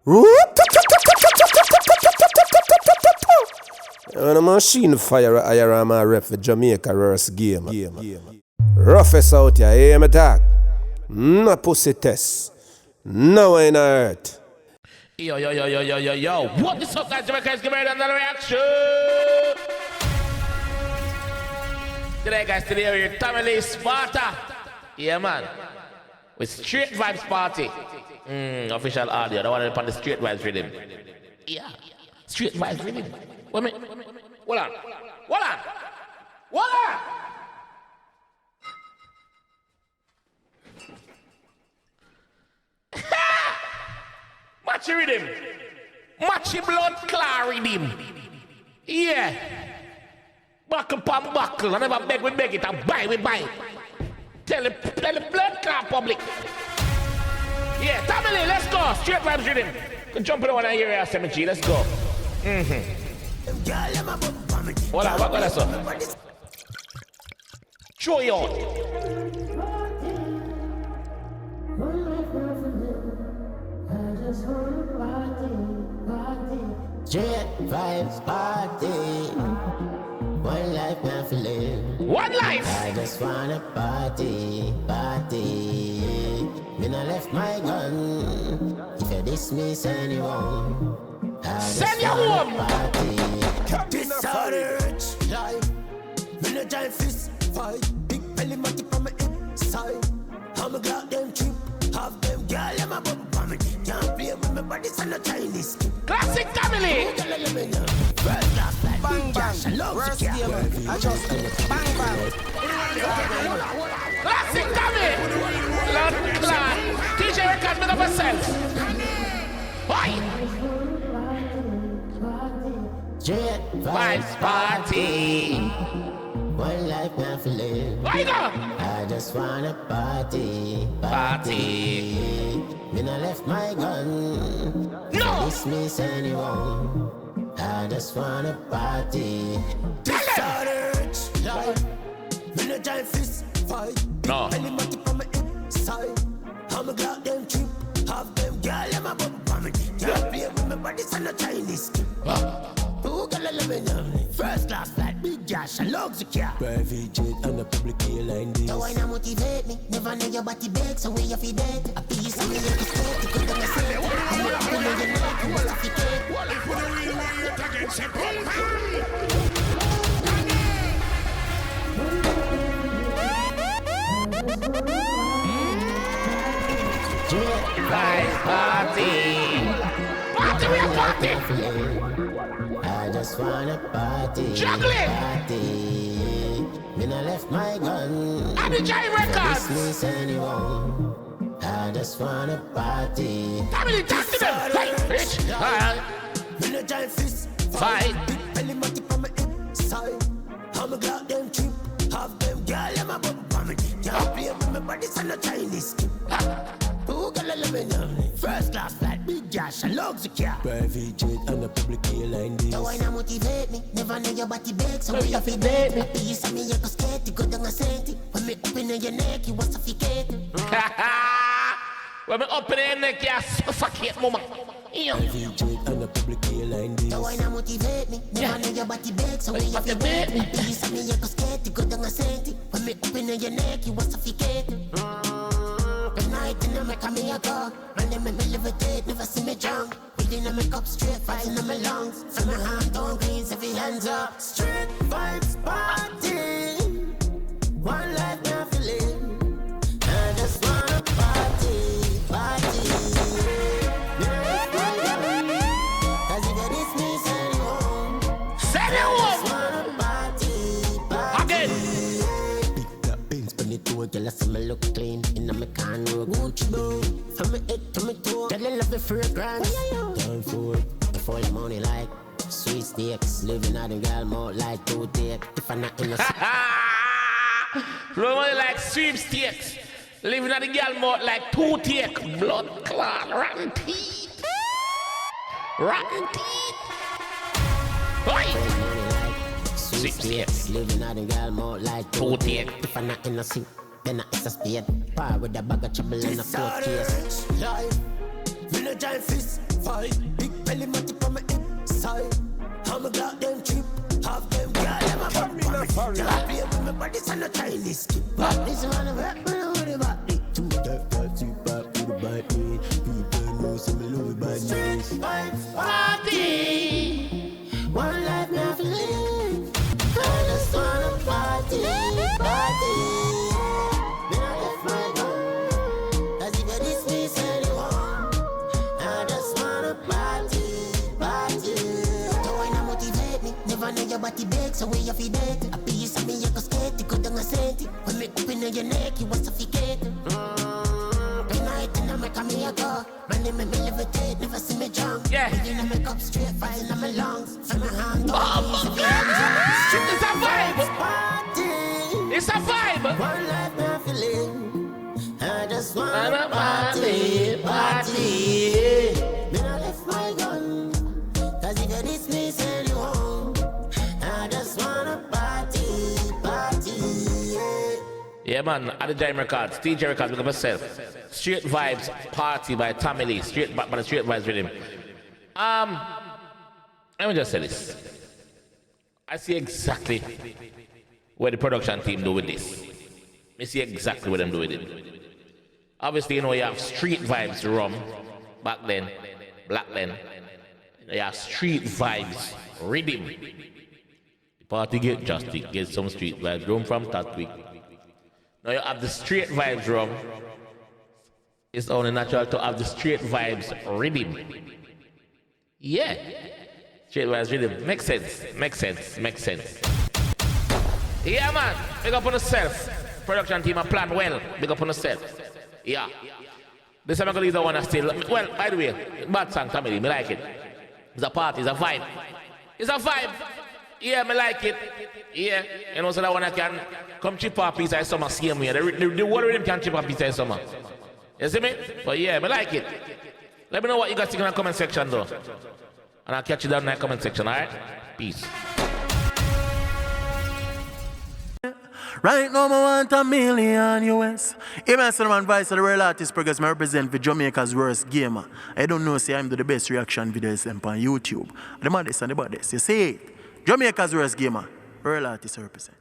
And a machine fire a IRM a ref for Jamaica's game. Roughest out here, hear me talk? No pussy test. No in earth. Yo. What is up, guys? JAMAICA'S give me another reaction. Today, guys, we're here Family Sparta. Yeah, man. With Straight Vybz party. Official audio. The one upon the Straight Vybz rhythm. Yeah. Straight Vybz rhythm. Wait a minute. Hold on. Matchy rhythm. Matchy blood clot rhythm. Yeah. Buckle upon buckle. I never beg, we beg it. I buy, we buy it. Tell the blood clot public. Yeah, family, let's go. Straight Vybz rhythm. Jump in the one I hear you, SMG. Let's go. Hold on, what got that up? Show you out. Straight Vybz party. One life man for live. One life. I just wanna party. When I left my gun. If you dismiss anyone, send you home. Party. This urge life. When I giant fist fight. Big belly matty from my inside. I'm a glad them cheap. Have them girl I'm a bump on me. Can't play with my body, so no Chinese. Classic family. Bang bang. Worst game. I just bang bang. Classic family. Blood clot. DJ record me up yourself. Why? Straight Vybz party. One life man for live. Where you go? I just wanna party. When I left my gun. No. Dismiss anyone. I just wanna party. This urge life. When I giant fist fight. No. Belly matty from my inside. I'm a glad them cheap. Have them girl I'm a bump on me. Can't play with my body, so no Chinese. Who gonna let me know? First class flight, big cash and luxury car. Private jet and a public airline this. So why not motivate me? Never know your body big, so where you feel dead? A piece of me you can stay, you couldn't say. I'm not up in your neck, you must have fit it. For the real weight against a pump. Vybz party. Party, we are party. I just wanna party. Juggling. When I left my gun. And the giant records. Dismiss anyone. I just wanna party. Family, talk to them. Hey, bitch. When a giant fist Fight. big belly matty from my inside. I'm a glad them cheap. Have them girl I'm a bump on me. Can't play with my body, so no Chinese. Who gonna let me know? First class flight, big cash and luxury car. Private jet and a public airline this. So why not motivate me? Never know your body big, so we have to date me. A piece of me you can skate, you couldn't say it. When me open in your neck, you want suffocate. When me open your neck, you suffocate, mama. Private jet and a public airline this. So why not motivate me? Never know your body big, so we have to date me. A piece of me you can skate, you couldn't say it. When me open in your neck, you want suffocate. The night in the make me a go. And then make me levitate, never see me drunk. Breathing in my cup straight, fighting in my lungs. From my hand down, greens, every hands up. Straight Vybz party. One life now for live. I just wanna party. Cause if you dismiss anyone, Send you home. wanna party. Again. Big black Benz, spin it to a Girl, I see me look clean. In my can roll Gucci boo. From my head to my toe. Girl, I love the fragrance. Down for before the money like sweet steaks. Living out the girl mouth like two take. If I'm not in the Roman like sweepstakes. Living at the girl mouth like toothache. Blood clot, rotten teeth. Rotten teeth. Oi! money like sweet Sweepstakes. steaks. Living out the girl mouth like two take. If I'm not in the sink, then I it's a spade. Par with a bag of trouble and a court case. Life, when a giant fist fight. Big belly matty from my inside. I'm a goddamn trip. Half them girl, I'm a foreign. Can't play with my body, so no Chinese skip. This one of rap, but I want it back. Two that sweet back to the bite me. People know some love it by me. Party. One life now for live. I just wanna party. Then I left my gun. As if I dismiss anyone. I just wanna party. Don't wanna motivate me. Never know your body big, so we have to date. I be some me, you go skate, you go down a cent. When me up in your neck, you was suffocating. The night and I make a me a go. My name me levitate, never see me drunk. Yeah. When you make up straight, fighting on my lungs. From my hand It's a vibe. party. It's a vibe. One life now feeling. I just wanna Party. Then I left my gun. Cause if you dismiss anyone, I just wanna party. Yeah, man, at the JAMAICA'S, DJ Records, look up yourself. Straight Vybz, Party by Tommy Lee. Straight back, but the Straight Vybz rhythm. Let me just say this. I see exactly what the production team do with this. I see exactly what them do with it. Obviously, you know, you have Street Vybz rum back then, black then. You have Street Vybz rhythm. The party get justice, get some Street Vybz rum from Tatwick. Now you have the Straight Vybz rum. It's only natural to have the Straight Vybz rhythm. Yeah. Straight Vybz rhythm. Makes sense. Yeah, man. Big up on yourself. Production team a plan well. Big up on yourself. Yeah. This time I'm going to leave the one that still... Well, by the way, bad song, family. Me like it. It's a party. It's a vibe. Yeah, me like it. Yeah. You know, so that one I can come chip a piece of summer same way. The whole of them can chip a piece of summer. You see me? But yeah, me like it. Let me know what you guys think in the comment section though. And I'll catch you down in the comment section, alright? Peace. Right now, I want $1 million US. Hey, man, son, I'm vice of the real artist progress. I represent for Jamaica's worst gamer. I don't know, say I'm the best reaction videos on YouTube. The maddest and the baddest. You see it? Jamaica's worst gamer. Real artist represent.